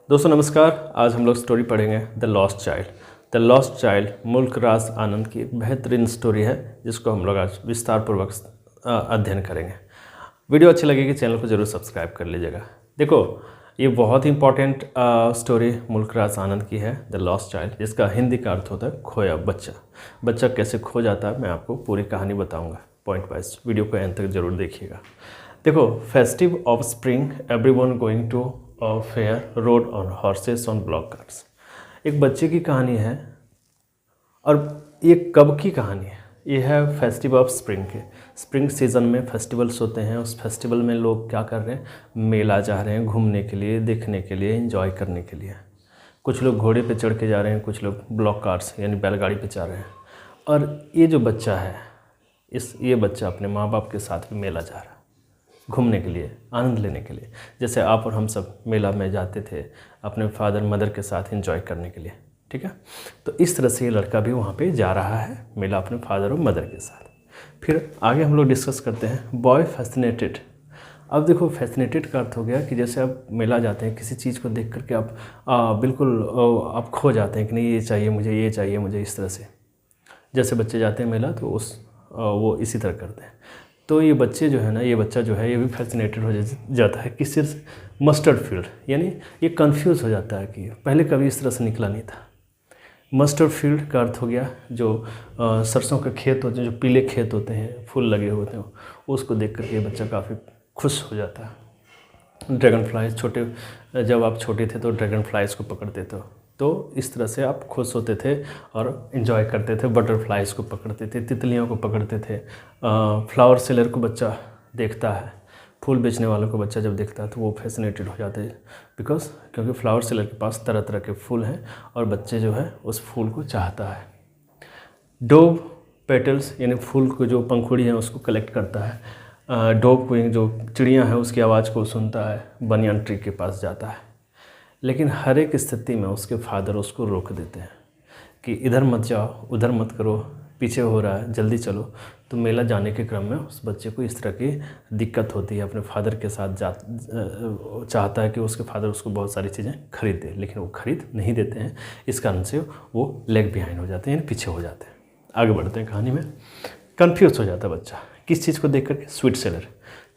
दोस्तों नमस्कार। आज हम लोग स्टोरी पढ़ेंगे the lost child. The lost child मुल्क राज आनंद की एक बेहतरीन स्टोरी है जिसको हम लोग आज विस्तारपूर्वक अध्ययन करेंगे। वीडियो अच्छी लगेगी चैनल को ज़रूर सब्सक्राइब कर लीजिएगा। देखो ये बहुत ही इंपॉर्टेंट स्टोरी मुल्क राज आनंद की है, द लॉस्ट चाइल्ड, जिसका हिंदी का अर्थ होता है खोया बच्चा। बच्चा कैसे खो जाता है मैं आपको पूरी कहानी बताऊँगा पॉइंट वाइज। वीडियो को एंड तक ज़रूर देखिएगा। देखो, festive of spring everyone going to fair road on horses on bullock carts. एक बच्चे की कहानी है और ये कब की कहानी है? ये है फेस्टिव ऑफ स्प्रिंग के। स्प्रिंग सीज़न में फेस्टिवल्स होते हैं। उस फेस्टिवल में लोग क्या कर रहे हैं? मेला जा रहे हैं घूमने के लिए, देखने के लिए, एंजॉय करने के लिए। कुछ लोग घोड़े पे चढ़ के जा रहे हैं, कुछ लोग ब्लॉक कार्ट्स यानी बैलगाड़ी पे जा रहे हैं। और ये जो बच्चा है, ये बच्चा अपने माँ बाप के साथ भी मेला जा रहा है घूमने के लिए, आनंद लेने के लिए। जैसे आप और हम सब मेला में जाते थे अपने फादर मदर के साथ एंजॉय करने के लिए, ठीक है। तो इस तरह से ये लड़का भी वहाँ पे जा रहा है मेला अपने फादर और मदर के साथ। फिर आगे हम लोग डिस्कस करते हैं बॉय फैसिनेटेड। अब देखो, फैसिनेटेड का अर्थ हो गया कि जैसे आप मेला जाते हैं, किसी चीज़ को देख करके आप बिल्कुल आप खो जाते हैं कि नहीं ये चाहिए मुझे, ये चाहिए मुझे, इस तरह से। जैसे बच्चे जाते हैं मेला तो वो इसी तरह करते हैं। तो ये बच्चे जो है ना, ये बच्चा जो है ये भी फैसिनेटेड हो जाता है किसी मस्टर्ड फील्ड, यानी ये कंफ्यूज हो जाता है कि पहले कभी इस तरह से निकला नहीं था। मस्टर्ड फील्ड का अर्थ हो गया जो सरसों के खेत होते हैं, जो पीले खेत होते हैं, फूल लगे होते हैं, उसको देख करके ये बच्चा काफ़ी खुश हो जाता है। ड्रैगन फ्लाइज, जब आप छोटे थे तो ड्रैगन फ्लाइज को पकड़ते थे, तो इस तरह से आप खुश होते थे और इन्जॉय करते थे। बटरफ्लाइज को पकड़ते थे, तितलियों को पकड़ते थे। फ्लावर सेलर को बच्चा देखता है, फूल बेचने वालों को बच्चा जब देखता है तो वो फैसिनेटेड हो जाते हैं क्योंकि फ्लावर सेलर के पास तरह तरह के फूल हैं और बच्चे जो है उस फूल को चाहता है। डोव पेटल्स यानी फूल को जो पंखुड़ी है उसको कलेक्ट करता है। डोव को जो चिड़िया है उसकी आवाज़ को सुनता है, बनियान ट्री के पास जाता है। लेकिन हर एक स्थिति में उसके फादर उसको रोक देते हैं कि इधर मत जाओ, उधर मत करो, पीछे हो रहा है, जल्दी चलो। तो मेला जाने के क्रम में उस बच्चे को इस तरह की दिक्कत होती है। अपने फादर के साथ चाहता है कि उसके फादर उसको बहुत सारी चीज़ें खरीद दे, लेकिन वो खरीद नहीं देते हैं। इस कारण से वो लेग बिहाइंड हो जाते हैं, यानी पीछे हो जाते हैं। आगे बढ़ते हैं कहानी में। कन्फ्यूज़ हो जाता है बच्चा किस चीज़ को देख करके? Sweet seller.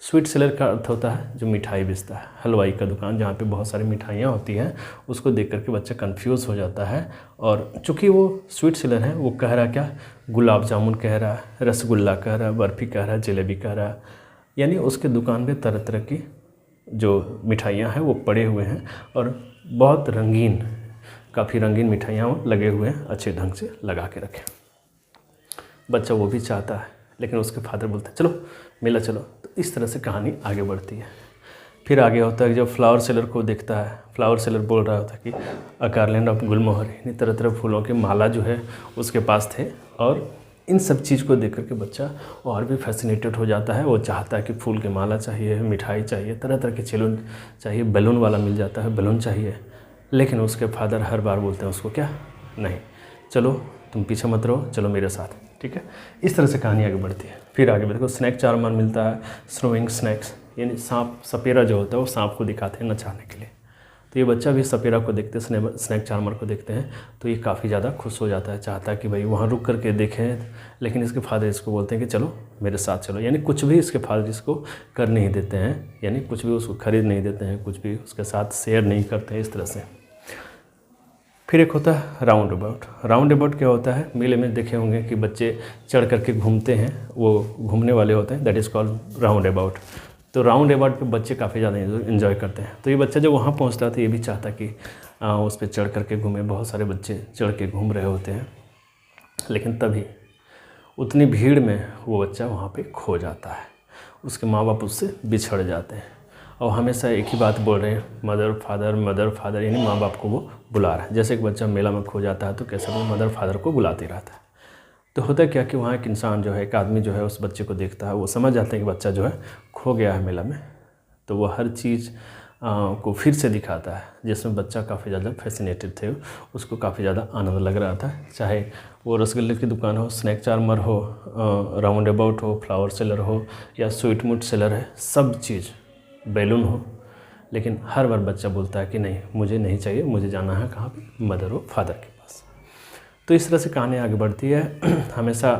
स्वीट सेलर का अर्थ होता है जो मिठाई बेचता है, हलवाई का दुकान जहाँ पे बहुत सारी मिठाइयाँ होती हैं, उसको देख करके बच्चा कंफ्यूज हो जाता है। और चूँकि वो स्वीट सेलर है, वो कह रहा क्या? गुलाब जामुन कह रहा है, रसगुल्ला कह रहा है, बर्फ़ी कह रहा है, जलेबी कह रहा है। यानी उसके दुकान पे तरह तरह की जो मिठाइयाँ हैं वो पड़े हुए हैं और बहुत रंगीन, काफ़ी रंगीन मिठाइयाँ लगे हुए हैं, अच्छे ढंग से लगा के रखें। बच्चा वो भी चाहता है, लेकिन उसके फादर बोलते हैं चलो मेला चलो। तो इस तरह से कहानी आगे बढ़ती है। फिर आगे होता है जब फ्लावर सेलर को देखता है, फ्लावर सेलर बोल रहा होता है कि अ गार्लैंड ऑफ गुलमोहर, यानी तरह तरह फूलों के माला जो है उसके पास थे। और इन सब चीज़ को देख करके बच्चा और भी फैसिनेटेड हो जाता है। वो चाहता है कि फूल के माला चाहिए, मिठाई चाहिए, तरह तरह के चैलून चाहिए, बैलून वाला मिल जाता है, बैलून चाहिए। लेकिन उसके फादर हर बार बोलते हैं उसको क्या? नहीं, चलो तुम पीछे मत रहो, चलो मेरे साथ, ठीक है। इस तरह से कहानी आगे बढ़ती है। फिर आगे देखो, स्नैक चार्मर मिलता है, स्नोइंग स्नैक्स, यानी सांप, सपेरा जो होता है वो सांप को दिखाते हैं नचाने के लिए। तो ये बच्चा भी सपेरा को देखते हैं, स्नैक चार्मर को देखते हैं, तो ये काफ़ी ज़्यादा खुश हो जाता है, चाहता है कि भाई वहाँ रुक करके देखें। लेकिन इसके फादर इसको बोलते हैं कि चलो मेरे साथ चलो, यानी कुछ भी इसके फादर इसको कर नहीं देते हैं, यानी कुछ भी उसको खरीद नहीं देते हैं, कुछ भी उसके साथ शेयर नहीं करते हैं, इस तरह से। फिर एक होता है राउंड अबाउट। राउंड अबाउट क्या होता है? मेले में देखे होंगे कि बच्चे चढ़ करके घूमते हैं, वो घूमने वाले होते हैं, that is called round about. तो राउंड अबाउट पे बच्चे काफ़ी ज़्यादा इन्जॉय करते हैं। तो ये बच्चा जब वहाँ पहुँचता है तो ये भी चाहता कि उस पर चढ़ करके घूमे। बहुत सारे बच्चे चढ़ के घूम रहे होते हैं, लेकिन तभी उतनी भीड़ में वो बच्चा वहाँ पर खो जाता है। उसके माँ बाप उससे बिछड़ जाते हैं और हमेशा एक ही बात बोल रहे हैं, मदर फादर, यानी माँ बाप को वो बुला रहा है। जैसे एक बच्चा मेला में खो जाता है तो कैसे वो मदर फादर को बुलाते रहता है। तो होता है क्या कि वहाँ एक इंसान जो है, एक आदमी जो है उस बच्चे को देखता है, वो समझ जाते हैं कि बच्चा जो है खो गया है मेला में। तो वो हर चीज़ को फिर से दिखाता है जिसमें बच्चा काफ़ी ज़्यादा फैसिनेटेड थे, उसको काफ़ी ज़्यादा आनंद लग रहा था। चाहे वो रसगुल्ले की दुकान हो, स्नैक चार्मर हो, राउंड अबाउट हो, फ्लावर सेलर हो या स्वीट मूट सेलर है, सब चीज़, बैलून हो, लेकिन हर बार बच्चा बोलता है कि नहीं मुझे नहीं चाहिए, मुझे जाना है कहाँ पे, मदर और फादर के पास। तो इस तरह से कहानी आगे बढ़ती है। हमेशा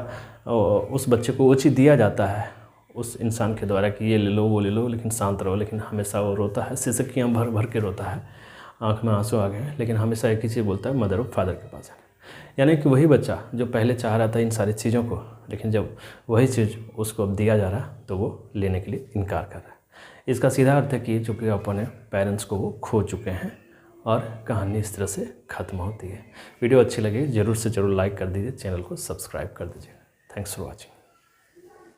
उस बच्चे को वो चीज़ दिया जाता है उस इंसान के द्वारा कि ये ले लो वो ले लो, लेकिन शांत रहो, लेकिन हमेशा वो रोता है, सिसकियाँ भर भर के रोता है, आँख में आंसू आ गए हैं, लेकिन हमेशा एक ही चीज़ बोलता है मदर और फादर के पास जाना। यानी कि वही बच्चा जो पहले चाह रहा था इन सारी चीज़ों को, लेकिन जब वही चीज़ उसको अब दिया जा रहा तो वो लेने के लिए इनकार कर रहा है। इसका सीधा अर्थ है कि चूँकि अपने पेरेंट्स को वो खो चुके हैं और कहानी इस तरह से ख़त्म होती है। वीडियो अच्छी लगी ज़रूर से ज़रूर लाइक कर दीजिए, चैनल को सब्सक्राइब कर दीजिए। Thanks for watching.